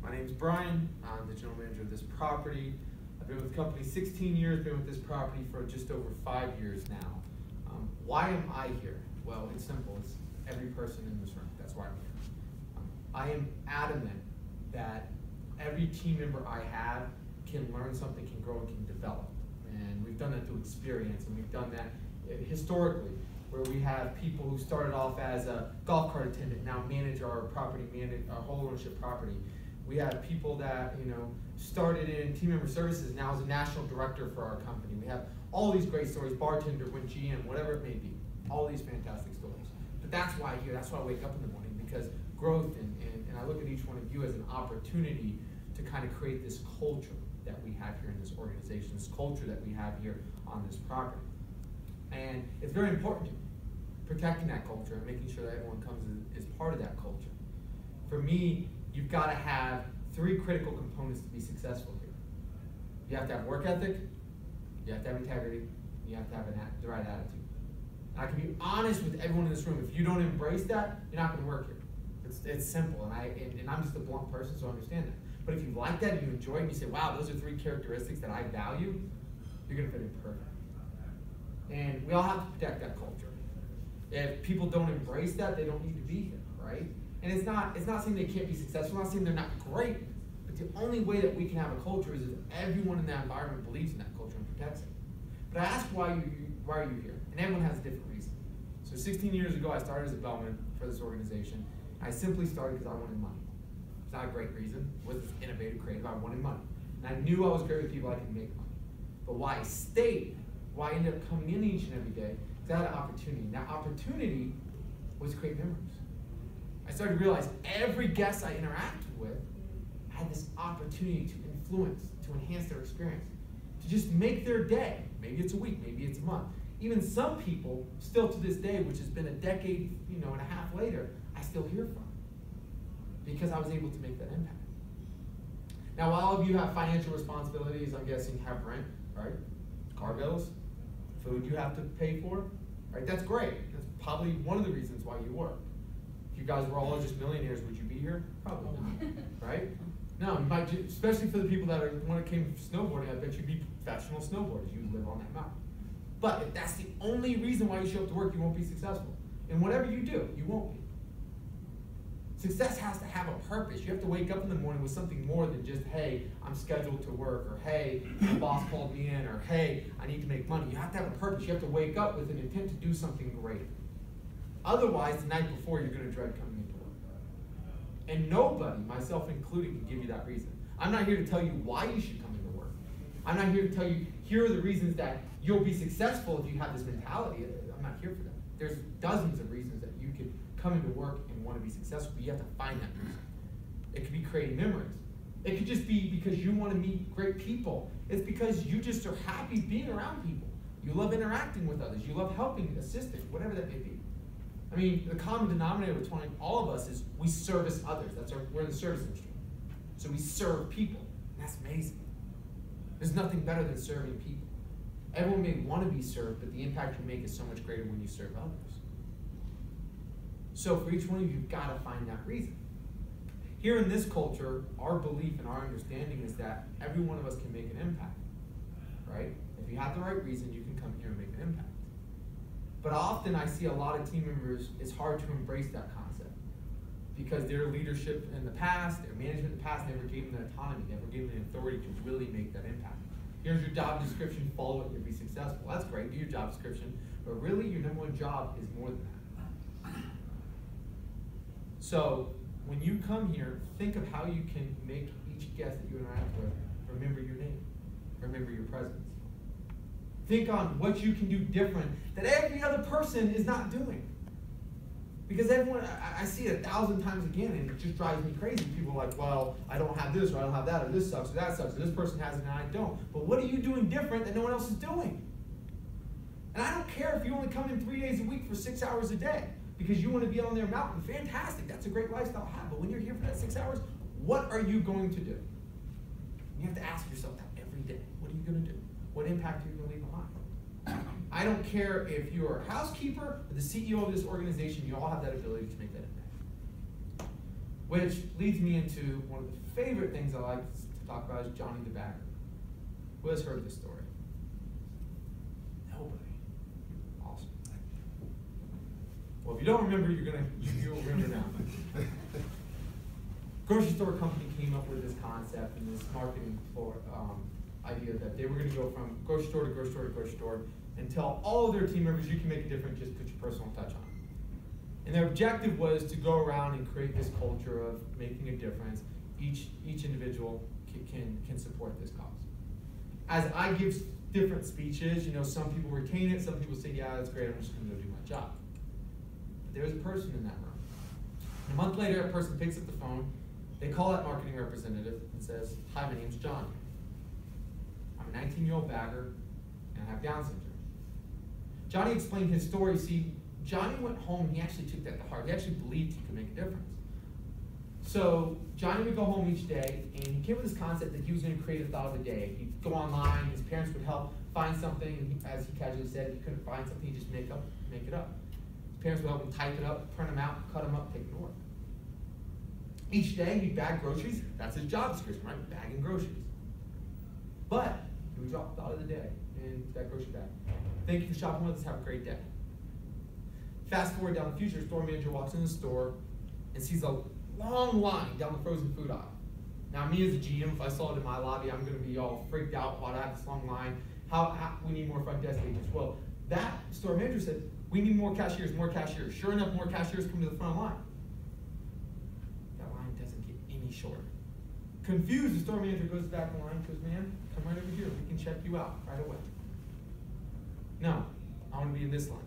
My name is Brian. I'm the general manager of this property. I've been with the company 16 years, been with this property for just over 5 years now. Why am I here? Well, it's simple. It's every person in this room. That's why I'm here. I am adamant that every team member I have can learn something, can grow, and can develop. And we've done that through experience, and we've done that historically, where we have people who started off as a golf cart attendant, now manage our property, manage our whole ownership property. We have people that started in team member services, now as a national director for our company. We have all these great stories, bartender, went GM, whatever it may be, all these fantastic stories. But that's why I'm here, that's why I wake up in the morning, because growth, and I look at each one of you as an opportunity to kind of create this culture that we have here in this organization, this culture that we have here on this property. And it's very important to me, protecting that culture and making sure that everyone comes as part of that culture. For me, you've got to have 3 critical components to be successful here. You have to have work ethic, you have to have integrity, you have to have the right attitude. And I can be honest with everyone in this room, if you don't embrace that, you're not going to work here. It's simple, and I'm just a blunt person, so I understand that. But if you like that and you enjoy it and you say, wow, those are 3 characteristics that I value, you're going to fit in perfect. And we all have to protect that culture. If people don't embrace that, they don't need to be here, right? And it's not saying they can't be successful, I'm not saying they're not great, but the only way that we can have a culture is if everyone in that environment believes in that culture and protects it. But I asked why are you here? And everyone has a different reason. So 16 years ago, I started as a bellman for this organization. I simply started because I wanted money. It's not a great reason. It wasn't innovative, creative. I wanted money. And I knew I was great with people I could make money. But why I stayed, why I ended up coming in each and every day, is I had an opportunity. And that opportunity was to create memories. I started to realize every guest I interacted with had this opportunity to influence, to enhance their experience, to just make their day. Maybe it's a week, maybe it's a month. Even some people, still to this day, which has been a decade, and a half later, I still hear from, because I was able to make that impact. Now, all of you have financial responsibilities. I'm guessing you have rent, right? Car bills, food you have to pay for, right? That's great. That's probably one of the reasons why you work. If you guys were all just millionaires, would you be here? Probably not, right? No, you might, especially for the people that when it came to snowboarding, I bet you'd be professional snowboarders. You live on that mountain. But if that's the only reason why you show up to work, you won't be successful. And whatever you do, you won't be. Success has to have a purpose. You have to wake up in the morning with something more than just, hey, I'm scheduled to work, or hey, my boss called me in, or hey, I need to make money. You have to have a purpose. You have to wake up with an intent to do something great. Otherwise, the night before, you're going to dread coming into work. And nobody, myself included, can give you that reason. I'm not here to tell you why you should come into work. I'm not here to tell you, here are the reasons that you'll be successful if you have this mentality. I'm not here for that. There's dozens of reasons that you could come into work and want to be successful, but you have to find that reason. It could be creating memories. It could just be because you want to meet great people. It's because you just are happy being around people. You love interacting with others. You love helping, assisting, whatever that may be. I mean, the common denominator between all of us is we service others. We're in the service industry. So we serve people. And that's amazing. There's nothing better than serving people. Everyone may want to be served, but the impact you make is so much greater when you serve others. So for each one of you, you've got to find that reason. Here in this culture, our belief and our understanding is that every one of us can make an impact, right? If you have the right reason, you can come here and make an impact. But often I see a lot of team members, it's hard to embrace that concept because their leadership in the past, their management in the past never gave them the autonomy, never gave them the authority to really make that impact. Here's your job description, follow it, you'll be successful. That's great, do your job description, but really your number one job is more than that. So when you come here, think of how you can make each guest that you interact with remember your name, remember your presence. Think on what you can do different that every other person is not doing. Because everyone, I see it 1,000 times again, and it just drives me crazy. People are like, well, I don't have this, or I don't have that, or this sucks, or that sucks, or this person has it, and I don't. But what are you doing different that no one else is doing? And I don't care if you only come in 3 days a week for 6 hours a day, because you want to be on their mountain. Fantastic, that's a great lifestyle to have. But when you're here for that 6 hours, what are you going to do? You have to ask yourself that every day. What are you going to do? What impact are you going to leave behind? I don't care if you're a housekeeper or the CEO of this organization, you all have that ability to make that impact. Which leads me into one of the favorite things I like to talk about is Johnny the Bagger. Who has heard this story? Nobody. Awesome. Well, if you don't remember, you'll remember now. Grocery store company came up with this concept and this marketing idea that they were going to go from grocery store to grocery store to grocery store and tell all of their team members you can make a difference, just put your personal touch on it. And their objective was to go around and create this culture of making a difference. Each individual can support this cause. As I give different speeches, some people retain it, some people say, yeah, that's great, I'm just going to go do my job. But there was a person in that room. And a month later, a person picks up the phone, they call that marketing representative and says, hi, my name's Johnny. I'm a 19-year-old bagger, and I have Down syndrome. Johnny explained his story. See, Johnny went home and he actually took that to heart. He actually believed he could make a difference. So Johnny would go home each day, and he came with this concept that he was going to create a thought of the day. He'd go online, his parents would help find something, and as he casually said, he couldn't find something, he'd just make it up. His parents would help him type it up, print them out, cut them up, take them to work. Each day, he'd bag groceries. That's his job description, right? Bagging groceries. But he would drop the thought of the day in that grocery bag. Thank you for shopping with us. Have a great day. Fast forward down the future, store manager walks in the store and sees a long line down the frozen food aisle. Now, me as a GM, if I saw it in my lobby, I'm going to be all freaked out. Why do I have this long line? How we need more front desk agents. Well, that store manager said, we need more cashiers, more cashiers. Sure enough, more cashiers come to the front line. That line doesn't get any shorter. Confused, the store manager goes back in line and goes, man, come right over here. We can check you out right away. No, I want to be in this line.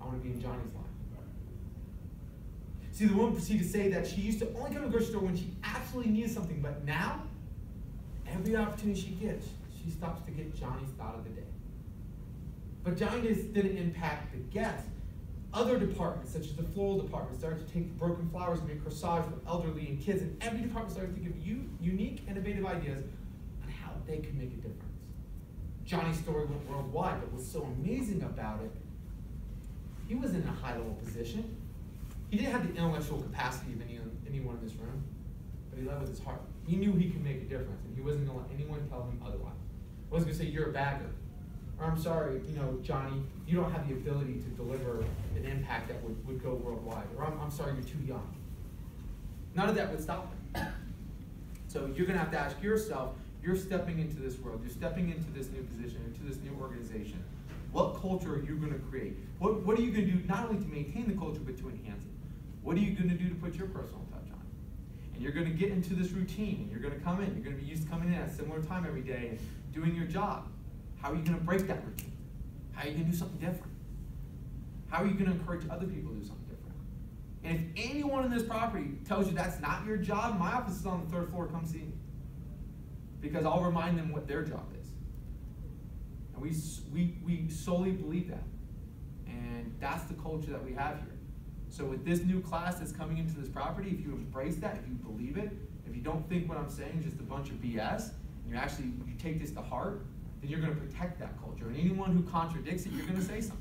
I want to be in Johnny's line. See, the woman proceeded to say that she used to only come to the grocery store when she absolutely needed something, but now, every opportunity she gets, she stops to get Johnny's thought of the day. But Johnny just didn't impact the guests. Other departments, such as the floral department, started to take the broken flowers and make corsage for elderly and kids, and every department started to give you unique, innovative ideas on how they could make a difference. Johnny's story went worldwide, but what's so amazing about it, he wasn't in a high-level position. He didn't have the intellectual capacity of anyone in this room, but he led with his heart. He knew he could make a difference, and he wasn't going to let anyone tell him otherwise. He wasn't going to say, you're a bagger. Or, I'm sorry, Johnny, you don't have the ability to deliver an impact that would go worldwide. Or, I'm sorry, you're too young. None of that would stop him. So you're going to have to ask yourself, you're stepping into this world, you're stepping into this new position, into this new organization. What culture are you going to create? What are you going to do not only to maintain the culture, but to enhance it? What are you going to do to put your personal touch on it? And you're going to get into this routine, and you're going to come in. You're going to be used to coming in at a similar time every day and doing your job. How are you going to break that routine? How are you going to do something different? How are you going to encourage other people to do something different? And if anyone in this property tells you that's not your job, my office is on the 3rd floor. Come see me. Because I'll remind them what their job is. And we solely believe that. And that's the culture that we have here. So with this new class that's coming into this property, if you embrace that, if you believe it, if you don't think what I'm saying is just a bunch of BS, and you take this to heart, then you're going to protect that culture. And anyone who contradicts it, you're going to say something.